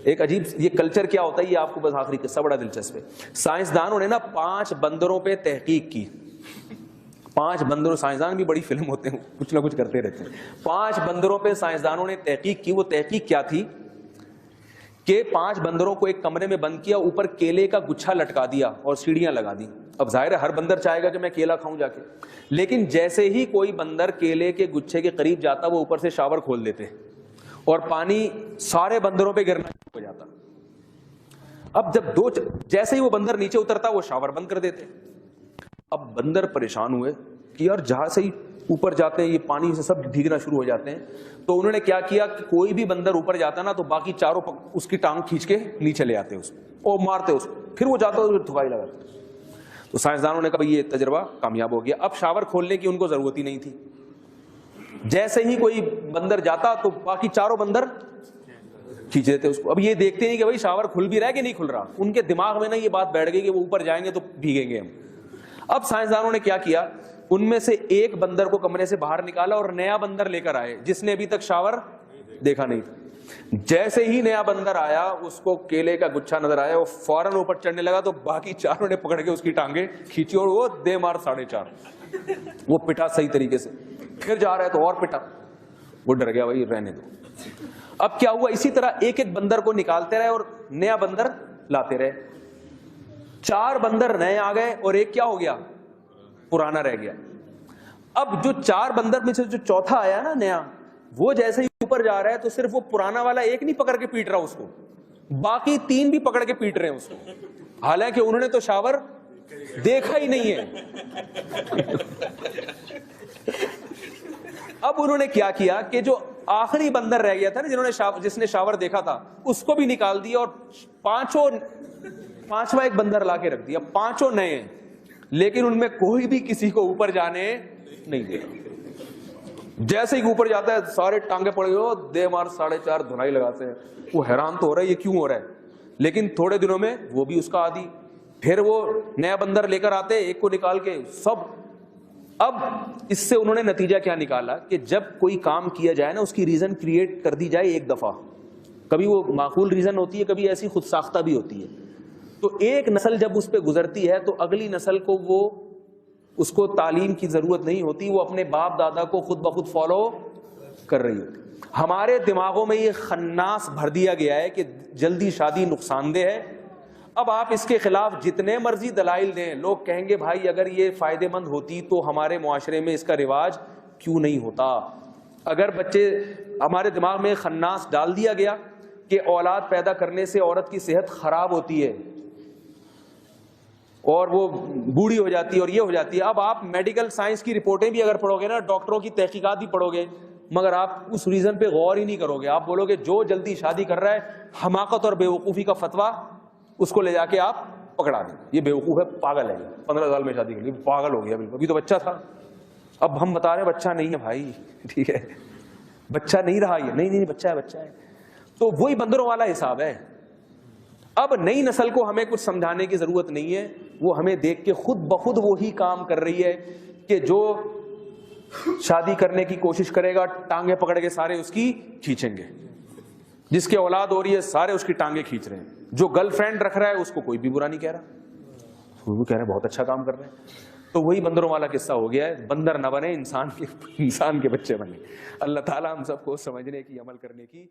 ایک عجیب یہ کلچر کیا ہوتا ہے, یہ آپ کو بس آخری قصہ بڑا دلچسپ ہے. سائنسدانوں نے نا 5 بندروں پہ تحقیق کی. 5 بندروں, سائنسدان بھی بڑی فلم ہوتے ہیں, کچھ نہ کچھ کرتے رہتے ہیں. 5 بندروں پہ سائنسدانوں نے تحقیق کی. وہ تحقیق کیا تھی کہ 5 بندروں کو ایک کمرے میں بند کیا, اوپر کیلے کا گچھا لٹکا دیا اور سیڑھیاں لگا دی. اب ظاہر ہے ہر بندر چاہے گا کہ میں کیلا کھاؤں جا کے, لیکن جیسے ہی کوئی بندر کیلے کے گچھے کے قریب جاتا وہ اوپر سے شاور کھول دیتے اور پانی سارے بندروں پہ گرنا ہو جاتا. اب جب جیسے ہی وہ بندر نیچے اترتا وہ شاور بند کر دیتے. اب بندر پریشان ہوئے کہ یار جہاں سے ہی اوپر جاتے ہیں یہ پانی سے سب بھیگنا شروع ہو جاتے ہیں. تو انہوں نے کیا کیا کہ کوئی بھی بندر اوپر جاتا نا تو باقی چاروں اس کی ٹانگ کھینچ کے نیچے لے آتے اس کو اور مارتے اس کو, پھر وہ جاتا ہے تھکائی لگاتے. تو سائنسدانوں نے کہا یہ تجربہ کامیاب ہو گیا. اب شاور کھولنے کی ان کو ضرورت ہی نہیں تھی. جیسے ہی کوئی بندر جاتا تو باقی چاروں بندر کھینچ دیتے اس کو. اب یہ دیکھتے ہیں کہ بھائی شاور کھل بھی رہا ہے کہ نہیں کھل رہا. ان کے دماغ میں نا یہ بات بیٹھ گئی کہ وہ اوپر جائیں گے تو بھیگیں گے ہم. اب سائنسدانوں نے کیا کیا, ان میں سے ایک بندر کو کمرے سے باہر نکالا اور نیا بندر لے کر آئے جس نے ابھی تک شاور دیکھا نہیں تھا. جیسے ہی نیا بندر آیا اس کو کیلے کا گچھا نظر آیا, وہ فوراً اوپر چڑھنے لگا تو باقی چاروں نے پکڑ کے اس کی ٹانگیں کھینچی اور وہ دے مار 4.5. وہ پٹا صحیح طریقے سے, پھر جا رہا ہے تو اور پٹا. وہ ڈر گیا بھائی رہنے دو. اب کیا ہوا, اسی طرح ایک ایک بندر کو نکالتے رہے اور نیا بندر لاتے رہے. 4 بندر نئے آ گئے اور ایک کیا ہو گیا, پرانا رہ گیا. اب جو 4 بندر میں سے جو چوتھا آیا نا نیا, وہ جیسے ہی اوپر جا رہا ہے تو صرف وہ پرانا والا ایک نہیں پکڑ کے پیٹ رہا اس کو, باقی 3 بھی پکڑ کے پیٹ رہے ہیں اس کو, حالانکہ انہوں نے تو شاور دیکھا ہی نہیں ہے. اب انہوں نے کیا کیا کہ جو آخری بندر رہ گیا تھا نا جس نے شاور دیکھا تھا اس کو بھی نکال دیا اور 5واں ایک بندر لا کے رکھ دیا. 5 نئے ہیں لیکن ان میں کوئی بھی کسی کو اوپر جانے نہیں دے. جیسے ہی اوپر جاتا ہے سارے ٹانگے پڑے ہوئے دے مار 4.5 دھنائی لگاتے ہیں. وہ حیران تو ہو رہا ہے یہ کیوں ہو رہا ہے, لیکن تھوڑے دنوں میں وہ بھی اس کا عادی. پھر وہ نیا بندر لے کر آتے ایک کو نکال کے سب. اب اس سے انہوں نے نتیجہ کیا نکالا کہ جب کوئی کام کیا جائے نا اس کی ریزن کریٹ کر دی جائے ایک دفعہ. کبھی وہ معقول ریزن ہوتی ہے, کبھی ایسی خود ساختہ بھی ہوتی ہے. تو ایک نسل جب اس پہ گزرتی ہے تو اگلی نسل کو اس کو تعلیم کی ضرورت نہیں ہوتی, وہ اپنے باپ دادا کو خود بخود فالو کر رہی ہوتی. ہمارے دماغوں میں یہ خناس بھر دیا گیا ہے کہ جلدی شادی نقصان دہ ہے. اب آپ اس کے خلاف جتنے مرضی دلائل دیں, لوگ کہیں گے بھائی اگر یہ فائدے مند ہوتی تو ہمارے معاشرے میں اس کا رواج کیوں نہیں ہوتا. اگر ہمارے دماغ میں خناس ڈال دیا گیا کہ اولاد پیدا کرنے سے عورت کی صحت خراب ہوتی ہے اور وہ بوڑھی ہو جاتی ہے اور یہ ہو جاتی ہے. اب آپ میڈیکل سائنس کی رپورٹیں بھی اگر پڑھو گے نا, ڈاکٹروں کی تحقیقات بھی پڑھو گے, مگر آپ اس ریزن پہ غور ہی نہیں کرو گے. آپ بولو گے جو جلدی شادی کر رہا ہے حماقت اور بیوقوفی کا فتویٰ, اس کو لے جا کے آپ پکڑا دیں, یہ بیوقوف ہے, پاگل ہے, 15 سال میں شادی کر لی, پاگل ہو گیا بالکل, ابھی تو بچہ تھا. اب ہم بتا رہے ہیں بچہ نہیں ہے بھائی, ٹھیک ہے بچہ نہیں رہا یہ, نہیں بچہ ہے. تو وہی بندروں والا حساب ہے. اب نئی نسل کو ہمیں کچھ سمجھانے کی ضرورت نہیں ہے, وہ ہمیں دیکھ کے خود بخود وہی کام کر رہی ہے کہ جو شادی کرنے کی کوشش کرے گا ٹانگیں پکڑ کے سارے اس کی کھینچیں گے. جس کی اولاد ہو رہی ہے سارے اس کی ٹانگیں کھینچ رہے ہیں. جو گرل فرینڈ رکھ رہا ہے اس کو کوئی بھی برا نہیں کہہ رہا, وہ کہہ رہے ہیں بہت اچھا کام کر رہے ہیں. تو وہی بندروں والا قصہ ہو گیا ہے. بندر نہ بنے, انسان کے بچے بنے. اللہ تعالیٰ ہم سب کو سمجھنے کی, عمل کرنے کی